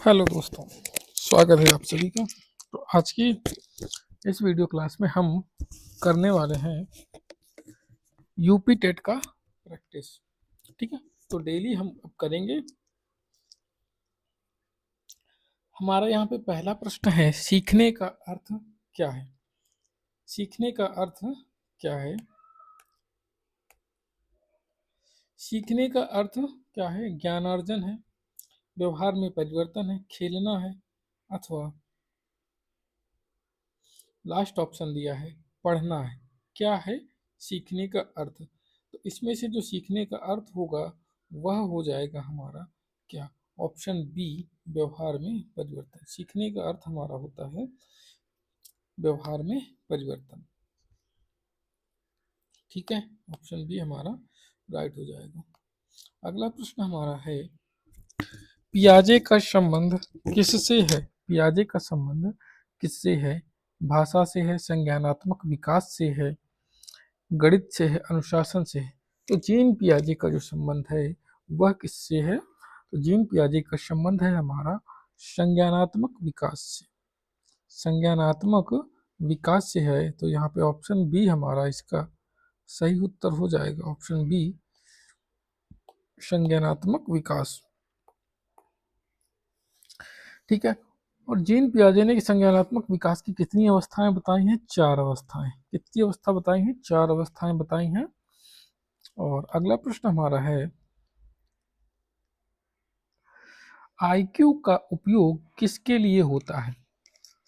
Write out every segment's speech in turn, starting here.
Hello दोस्तों, स्वागत है आप सभी का। तो आज की इस वीडियो क्लास में हम करने वाले हैं यूपी टेट का प्रैक्टिस। ठीक है, तो डेली हम अब करेंगे। हमारा यहाँ पे पहला प्रश्न है, सीखने का अर्थ क्या है। सीखने का अर्थ क्या है? सीखने का अर्थ क्या है? ज्ञानार्जन है, व्यवहार में परिवर्तन है, खेलना है, अथवा लास्ट ऑप्शन दिया है पढ़ना है। क्या है सीखने का अर्थ? तो इसमें से जो सीखने का अर्थ होगा वह हो जाएगा हमारा क्या? ऑप्शन बी, व्यवहार में परिवर्तन। सीखने का अर्थ हमारा होता है व्यवहार में परिवर्तन। ठीक है, ऑप्शन बी हमारा राइट हो जाएगा। अगला प्रश्न हमारा है, पियाजे का संबंध किससे है? पियाजे का संबंध किससे है? भाषा से है, संज्ञानात्मक विकास से है, गणित से है, अनुशासन से है। तो जीन पियाजे का जो संबंध है वह किससे है? तो जीन पियाजे का संबंध है हमारा संज्ञानात्मक विकास से। संज्ञानात्मक विकास से है, तो यहाँ पे ऑप्शन बी हमारा इसका सही उत्तर हो जाएगा। ऑप्शन बी, संज्ञानात्मक विकास। ठीक है, और जीन पियाजे ने संज्ञानात्मक विकास की कितनी अवस्थाएं बताई हैं? 4 अवस्थाएं। कितनी अवस्था बताई हैं? 4 अवस्थाएं बताई हैं। और अगला प्रश्न हमारा है, आईक्यू का उपयोग किसके लिए होता है?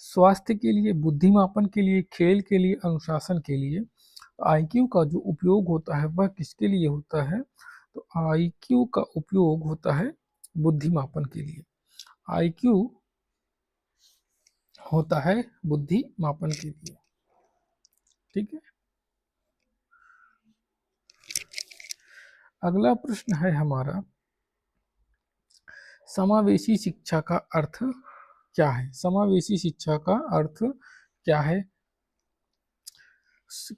स्वास्थ्य के लिए, बुद्धिमापन के लिए, खेल के लिए, अनुशासन के लिए। आईक्यू का जो उपयोग होता है वह किसके लिए होता है? तो आईक्यू का उपयोग होता है बुद्धिमापन के लिए। आईक्यू होता है बुद्धिमापन के लिए। ठीक है, अगला प्रश्न है हमारा, समावेशी शिक्षा का अर्थ क्या है? समावेशी शिक्षा का अर्थ क्या है?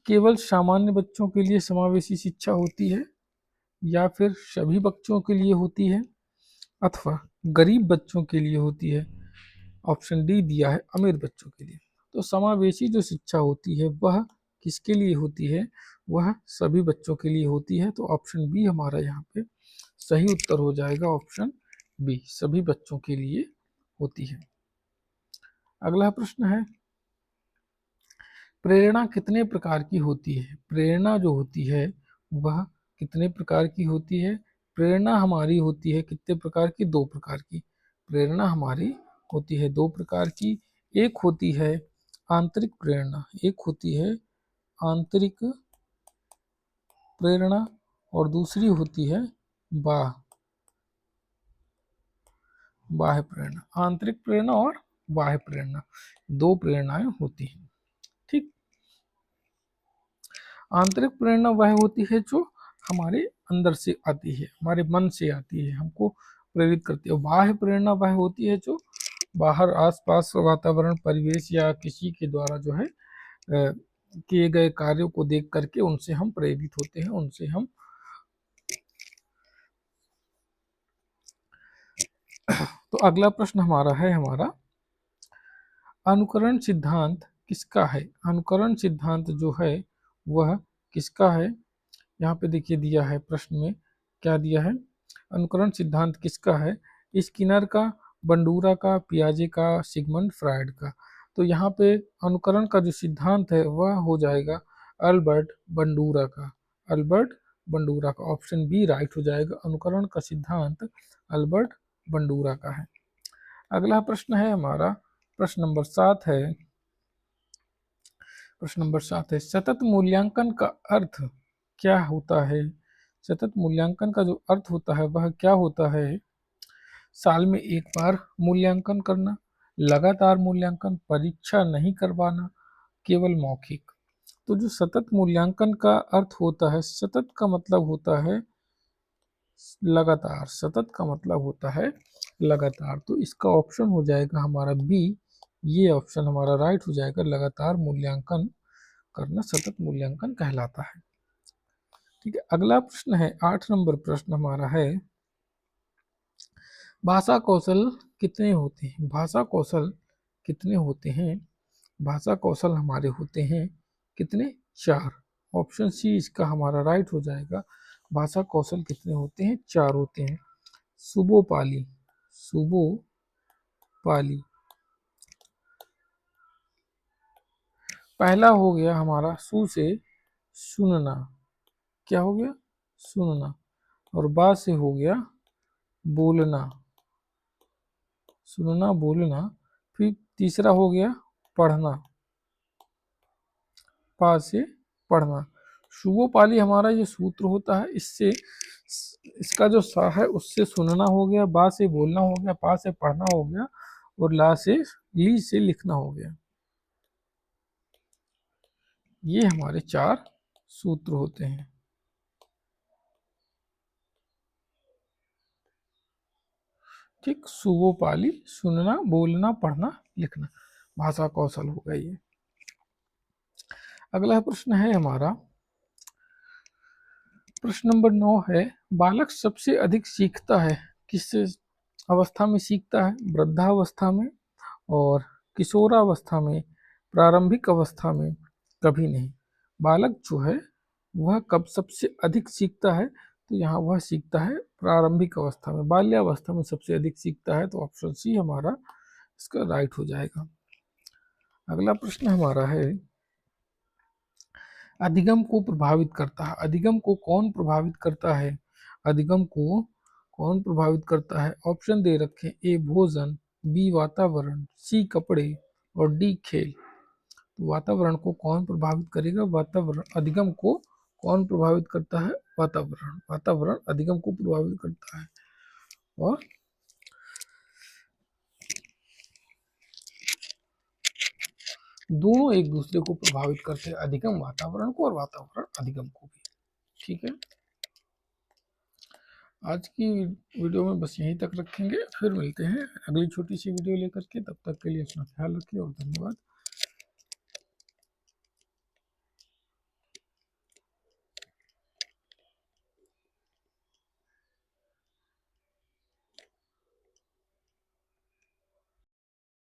केवल सामान्य बच्चों के लिए समावेशी शिक्षा होती है, या फिर सभी बच्चों के लिए होती है, अथवा गरीब बच्चों के लिए होती है? ऑप्शन डी दिया है अमीर बच्चों के लिए। तो समावेशी जो शिक्षा होती है वह किसके लिए होती है? वह सभी बच्चों के लिए होती है। तो ऑप्शन बी हमारा यहाँ पे सही उत्तर हो जाएगा। ऑप्शन बी, सभी बच्चों के लिए होती है। अगला प्रश्न है, प्रेरणा कितने प्रकार की होती है? प्रेरणा जो होती है वह कितने प्रकार की होती है? प्रेरणा हमारी होती है कितने प्रकार की? 2 प्रकार की। प्रेरणा हमारी होती है 2 प्रकार की। एक होती है आंतरिक प्रेरणा, एक होती है आंतरिक प्रेरणा, और दूसरी होती है बाह्य प्रेरणा। आंतरिक प्रेरणा और बाह्य प्रेरणा, 2 प्रेरणाएं होती हैं। ठीक, आंतरिक प्रेरणा वह होती है जो हमारे अंदर से आती है, हमारे मन से आती है, हमको प्रेरित करती है। बाह्य प्रेरणा वह होती है जो बाहर आसपास वातावरण, परिवेश या किसी के द्वारा जो है किए गए कार्यों को देख करके उनसे हम प्रेरित होते हैं, उनसे हम तो अगला प्रश्न हमारा है, अनुकरण सिद्धांत किसका है? अनुकरण सिद्धांत जो है वह किसका है? यहाँ पे देखिए दिया है प्रश्न में, क्या दिया है? अनुकरण सिद्धांत किसका है? स्किनर का, बंडूरा का, पियाजे का, सिगमंड फ्रायड का। तो यहाँ पे अनुकरण का जो सिद्धांत है वह हो जाएगा अल्बर्ट बंडूरा का। अल्बर्ट बंडूरा का, ऑप्शन बी राइट हो जाएगा। अनुकरण का सिद्धांत अल्बर्ट बंडूरा का है। अगला प्रश्न है हमारा, प्रश्न नंबर 7 है। प्रश्न नंबर 7 है, सतत मूल्यांकन का अर्थ क्या होता है? सतत मूल्यांकन का जो अर्थ होता है वह क्या होता है? साल में एक बार मूल्यांकन करना, लगातार मूल्यांकन, परीक्षा नहीं करवाना, केवल मौखिक। तो जो सतत मूल्यांकन का अर्थ होता है, सतत का मतलब होता है लगातार, सतत का मतलब होता है लगातार। तो इसका ऑप्शन हो जाएगा हमारा बी, ये ऑप्शन हमारा राइट हो जाएगा। लगातार मूल्यांकन करना सतत मूल्यांकन कहलाता है। ठीक है, अगला प्रश्न है 8 नंबर प्रश्न हमारा है, भाषा कौशल कितने होते हैं? भाषा कौशल कितने होते हैं? भाषा कौशल हमारे होते हैं कितने? 4। ऑप्शन सी इसका हमारा राइट हो जाएगा। भाषा कौशल कितने होते हैं? 4 होते हैं। सुबोपाली, सुबोपाली। पहला हो गया हमारा सु से सुनना, क्या हो गया? सुनना। और बा से हो गया बोलना, सुनना बोलना। फिर तीसरा हो गया पढ़ना, पा से पढ़ना। शुभोपाली हमारा ये सूत्र होता है, इससे इसका जो सा है उससे सुनना हो गया, बा से बोलना हो गया, पा से पढ़ना हो गया, और ला से ली से लिखना हो गया। ये हमारे 4 सूत्र होते हैं। ठीक, सुबोपाली सुनना बोलना पढ़ना लिखना, भाषा कौशल होगा ये। अगला प्रश्न है हमारा, प्रश्न नंबर 9 है, बालक सबसे अधिक सीखता है किस अवस्था में सीखता है? वृद्धावस्था में, और किशोरावस्था में, प्रारंभिक अवस्था में, कभी नहीं। बालक जो है वह कब सबसे अधिक सीखता है? तो यहाँ वह सीखता है प्रारंभिक अवस्था में, बाल्यावस्था में सबसे अधिक सीखता है। तो ऑप्शन सी हमारा इसका राइट हो जाएगा। अगला प्रश्न हमारा है, अधिगम को प्रभावित करता है। अधिगम को कौन प्रभावित करता है? अधिगम को कौन प्रभावित करता है? ऑप्शन दे रखे, ए भोजन, बी वातावरण, सी कपड़े, और डी खेल। तो वातावरण को कौन प्रभावित करेगा? वातावरण। अधिगम को कौन प्रभावित करता है? वातावरण। वातावरण अधिगम को प्रभावित करता है। और दोनों एक दूसरे को प्रभावित करते हैं, अधिगम वातावरण को और वातावरण अधिगम को भी। ठीक है, आज की वीडियो में बस यहीं तक रखेंगे, फिर मिलते हैं अगली छोटी सी वीडियो लेकर के। तब तक के लिए अपना ख्याल रखिए और धन्यवाद।